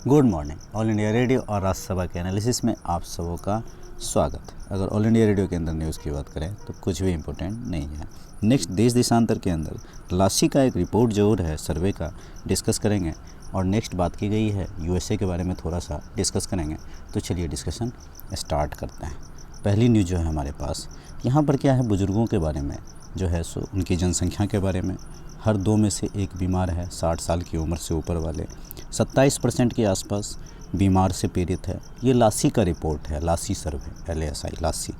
Good morning. All India radio और राज्यसभा के analysis में आप सबों का स्वागत। अगर ऑल इंडिया रेडियो के अंदर न्यूज़ की बात करें तो कुछ भी इम्पोर्टेंट नहीं है। नेक्स्ट देश देशांतर के अंदर लासी का एक रिपोर्ट जो है सर्वे का डिस्कस करेंगे और नेक्स्ट बात की गई है यूएसए के बारे में थोड़ा सा डिस्कस करेंगे। तो चलिए डिस्कशन स्टार्ट करते हैं। पहली न्यूज़ जो है हमारे पास यहाँ पर क्या है, बुज़ुर्गों के बारे में जो है सो उनकी जनसंख्या के बारे में हर 2 में से 1 बीमार है। 60 साल की उम्र से ऊपर वाले 27% के आसपास बीमार से पीड़ित है। ये लासी का रिपोर्ट है, लासी सर्वे, LASI लासी।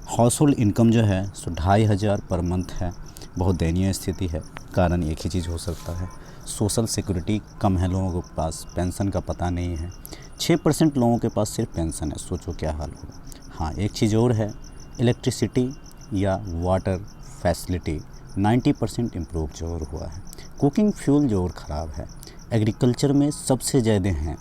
हाउस होल्ड इनकम जो है सो 2500 पर मंथ है। बहुत दयनीय स्थिति है। कारण एक ही चीज़ हो सकता है, सोशल सिक्योरिटी कम है लोगों के पास, पेंशन का पता नहीं है। 6% लोगों के पास सिर्फ पेंशन है। सोचो क्या हाल होगा। हाँ, एक चीज़ और है, इलेक्ट्रिसिटी या वाटर फैसिलिटी 90% इम्प्रूव जो और हुआ है। कुकिंग फ्यूल जो और ख़राब है। एग्रीकल्चर में सबसे ज़्यादा हैं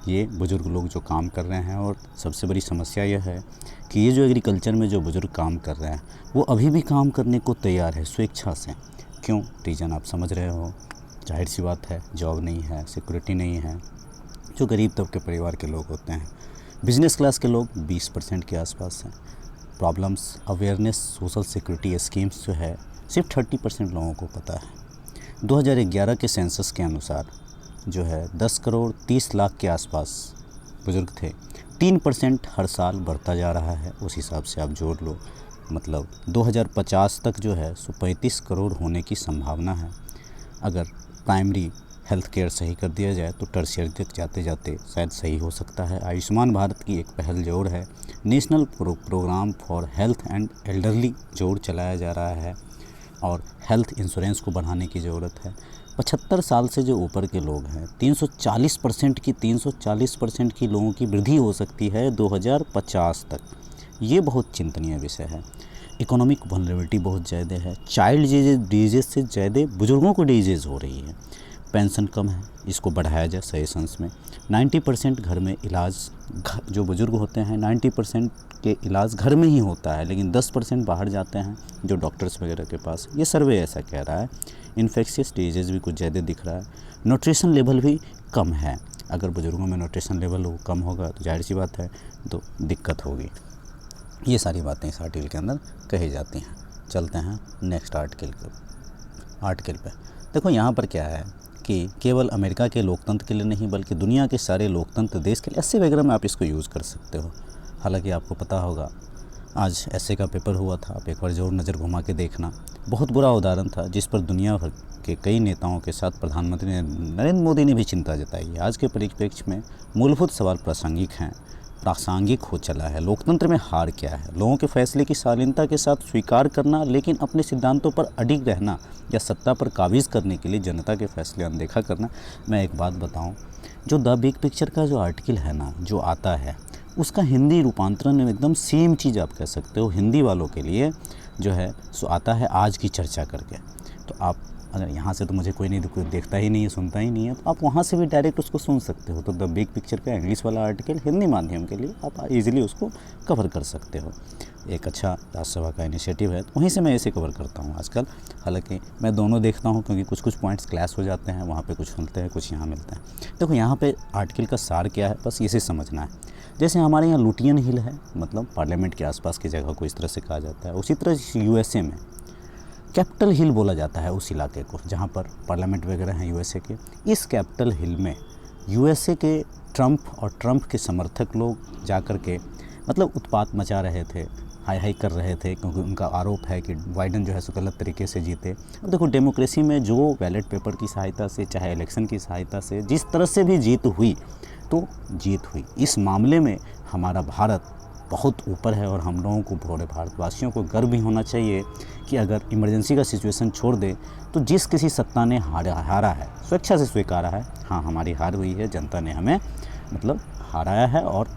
ये बुज़ुर्ग लोग जो काम कर रहे हैं। और सबसे बड़ी समस्या यह है कि ये जो एग्रीकल्चर में जो बुज़ुर्ग काम कर रहे हैं वो अभी भी काम करने को तैयार है स्वेच्छा से। क्यों? रीज़न आप समझ रहे हो। जाहिर सी बात है, जॉब नहीं है, सिक्योरिटी नहीं है। जो गरीब तबके परिवार के लोग होते हैं, बिज़नेस क्लास के लोग 20% के आसपास हैं। Problems, awareness, social security schemes जो है सिर्फ 30% लोगों को पता है। 2011 के सेंसस के अनुसार जो है 10 करोड़ 30 लाख के आसपास बुज़ुर्ग थे। 3% हर साल बढ़ता जा रहा है। उस हिसाब से आप जोड़ लो, मतलब 2050 तक जो है सो 35 करोड़ होने की संभावना है। अगर प्राइमरी हेल्थ केयर सही कर दिया जाए तो टर्शियरी तक जाते जाते शायद सही हो सकता है। आयुष्मान भारत की एक पहल जोड़ है। National programme for health and elderly जोड़ चलाया जा रहा है और हेल्थ इंश्योरेंस को बढ़ाने की ज़रूरत है। 75 साल से जो ऊपर के लोग हैं 340% की लोगों की वृद्धि हो सकती है 2050 तक। ये बहुत चिंतनीय विषय है। इकोनॉमिक वल्नरेबिलिटी बहुत ज़्यादा है। चाइल्ड डिजीज़ से ज़्यादा बुज़ुर्गों को डिजीज़ हो रही है। पेंशन कम है, इसको बढ़ाया जाए सजेशंस में। 90% घर में इलाज, जो बुज़ुर्ग होते हैं 90% के इलाज घर में ही होता है, लेकिन 10% बाहर जाते हैं जो डॉक्टर्स वगैरह के पास। ये सर्वे ऐसा कह रहा है। इन्फेक्शियस डिजीज़ भी कुछ ज़्यादा दिख रहा है। न्यूट्रिशन लेवल भी कम है। अगर बुज़ुर्गों में न्यूट्रिशन लेवल कम होगा तो जाहिर सी बात है तो दिक्कत होगी। ये सारी बातें इस आर्टिकल के अंदर कही जाती हैं। चलते हैं नेक्स्ट आर्टिकल पे। देखो यहाँ पर क्या है कि केवल अमेरिका के लोकतंत्र के लिए नहीं बल्कि दुनिया के सारे लोकतंत्र देश के लिए ऐसे वगैरह में आप इसको यूज़ कर सकते हो। हालांकि आपको पता होगा आज ऐसे का पेपर हुआ था, आप एक बार ज़रूर नज़र घुमा के देखना। बहुत बुरा उदाहरण था जिस पर दुनिया भर के कई नेताओं के साथ प्रधानमंत्री नरेंद्र मोदी ने भी चिंता जताई है। आज के परिप्रेक्ष्य में मूलभूत सवाल प्रासंगिक हो चला है। लोकतंत्र में हार क्या है? लोगों के फैसले की शालीनता के साथ स्वीकार करना, लेकिन अपने सिद्धांतों पर अडिग रहना, या सत्ता पर काबिज करने के लिए जनता के फैसले अनदेखा करना। मैं एक बात बताऊं, जो द बिग पिक्चर का जो आर्टिकल है ना, जो आता है उसका हिंदी रूपांतरण में एकदम सेम चीज़ आप कह सकते हो। हिंदी वालों के लिए जो है सो आता है आज की चर्चा करके। तो आप अगर यहाँ से तो मुझे कोई नहीं देखता ही नहीं है, सुनता ही नहीं है, तो आप वहाँ से भी डायरेक्ट उसको सुन सकते हो। तो द बिग पिक्चर का इंग्लिश वाला आर्टिकल हिंदी माध्यम के लिए आप इजीली उसको कवर कर सकते हो। एक अच्छा राज्यसभा का इनिशिएटिव है, तो वहीं से मैं ऐसे कवर करता हूँ आजकल। हालांकि मैं दोनों देखता हूँ क्योंकि कुछ पॉइंट्स क्लैश हो जाते हैं, वहाँ पे कुछ मिलते हैं, कुछ यहाँ मिलते हैं। देखो यहाँ पे आर्टिकल का सार क्या है, बस इसे समझना है। जैसे हमारे यहाँ लुटियन हिल है, मतलब पार्लियामेंट के आसपास की जगह को इस तरह से कहा जाता है, उसी तरह यूएसए में कैपिटल हिल बोला जाता है उस इलाके को जहाँ पर पार्लियामेंट वगैरह हैं यूएसए के। इस कैपिटल हिल में यूएसए के ट्रंप के समर्थक लोग जा कर के मतलब उत्पात मचा रहे थे, हाई कर रहे थे, क्योंकि उनका आरोप है कि बाइडेन जो है सो गलत तरीके से जीते। अब देखो डेमोक्रेसी में जो बैलेट पेपर की सहायता से, चाहे इलेक्शन की सहायता से, जिस तरह से भी जीत हुई तो जीत हुई। इस मामले में हमारा भारत बहुत ऊपर है और हम लोगों को, पूरे भारतवासियों को गर्व भी होना चाहिए कि अगर इमरजेंसी का सिचुएशन छोड़ दे तो जिस किसी सत्ता ने हारा है, स्वेच्छा से स्वीकारा है, हाँ हमारी हार हुई है, जनता ने हमें मतलब हराया है और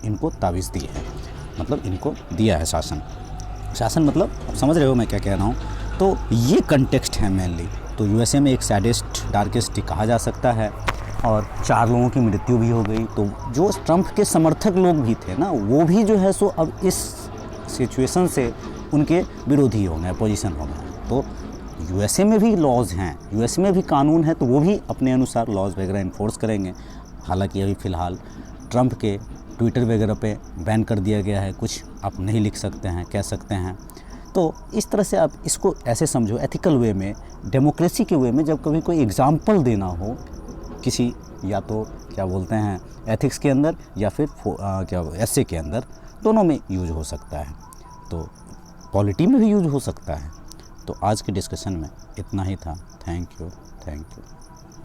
इनको ताबीज़ दी है, मतलब इनको दिया है शासन मतलब आप समझ रहे हो मैं क्या कह रहा हूँ। तो ये कंटेक्स्ट है मेनली। तो यूएसए में एक सैडेस्ट डार्केस्ट कहा जा सकता है और 4 लोगों की मृत्यु भी हो गई। तो जो ट्रंप के समर्थक लोग भी थे ना, वो भी जो है सो अब इस सिचुएशन से उनके विरोधी हो गए, अपोजिशन हो गए। तो यूएसए में भी लॉज हैं, यूएसए में भी कानून है, तो वो भी अपने अनुसार लॉज वगैरह इन्फोर्स करेंगे। हालांकि अभी फ़िलहाल ट्रंप के ट्विटर वगैरह पे बैन कर दिया गया है, कुछ आप नहीं लिख सकते हैं, कह सकते हैं। तो इस तरह से आप इसको ऐसे समझो, एथिकल वे में, डेमोक्रेसी के वे में, जब कभी कोई एग्ज़ाम्पल देना हो किसी, या तो क्या बोलते हैं एथिक्स के अंदर या फिर क्या एसे के अंदर, दोनों में यूज हो सकता है, तो पॉलिटी में भी यूज हो सकता है। तो आज के डिस्कशन में इतना ही था। Thank you.